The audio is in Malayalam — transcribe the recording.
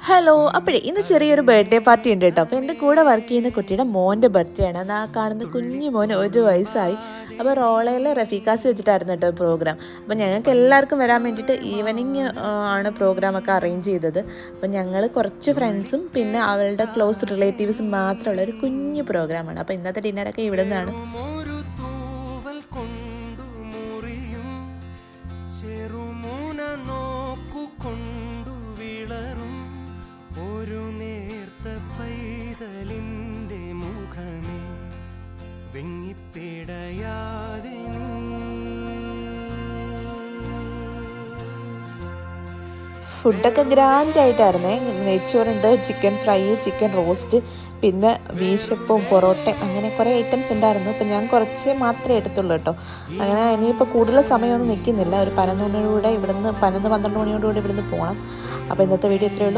ഹലോ, അപ്പോഴേ ഇന്ന് ചെറിയൊരു ബർത്ത്ഡേ പാർട്ടി ഉണ്ട് കേട്ടോ. അപ്പോൾ എൻ്റെ കൂടെ വർക്ക് ചെയ്യുന്ന കുട്ടിയുടെ മോൻ്റെ ബർത്ത്ഡേ ആണ്. എന്നാൽ ആ കാണുന്ന കുഞ്ഞു മോന് 1 വയസ്സായി. അപ്പോൾ റോളയിൽ റഫീഖാസ് വെച്ചിട്ടായിരുന്നു കേട്ടോ പ്രോഗ്രാം. അപ്പോൾ ഞങ്ങൾക്ക് എല്ലാവർക്കും വരാൻ വേണ്ടിയിട്ട് ഈവനിങ് ആണ് പ്രോഗ്രാമൊക്കെ അറേഞ്ച് ചെയ്തത്. അപ്പോൾ ഞങ്ങൾ കുറച്ച് ഫ്രണ്ട്സും പിന്നെ അവളുടെ ക്ലോസ് റിലേറ്റീവ്സും മാത്രമുള്ള ഒരു കുഞ്ഞു പ്രോഗ്രാമാണ്. അപ്പോൾ ഇന്നത്തെ ഡിന്നറൊക്കെ ഇവിടെ നിന്നാണ്. ഫുഡൊക്കെ ഗ്രാൻഡ് ആയിട്ടായിരുന്നേ. നെയ്ച്ചോറുണ്ട്, ചിക്കൻ ഫ്രൈ, ചിക്കൻ റോസ്റ്റ്, പിന്നെ വീശപ്പവും പൊറോട്ടയും, അങ്ങനെ കുറേ ഐറ്റംസ് ഉണ്ടായിരുന്നു. ഇപ്പം ഞാൻ കുറച്ച് മാത്രമേ എടുത്തുള്ളൂ കേട്ടോ. അങ്ങനെ ഇനിയിപ്പോൾ കൂടുതൽ സമയമൊന്നും നിൽക്കുന്നില്ല. ഒരു 11 മണിയോടെ ഇവിടുന്ന് 12 മണിയോടുകൂടി ഇവിടുന്ന് പോകണം. അപ്പോൾ ഇന്നത്തെ വീഡിയോ ഇത്രയേ ഉള്ളൂ.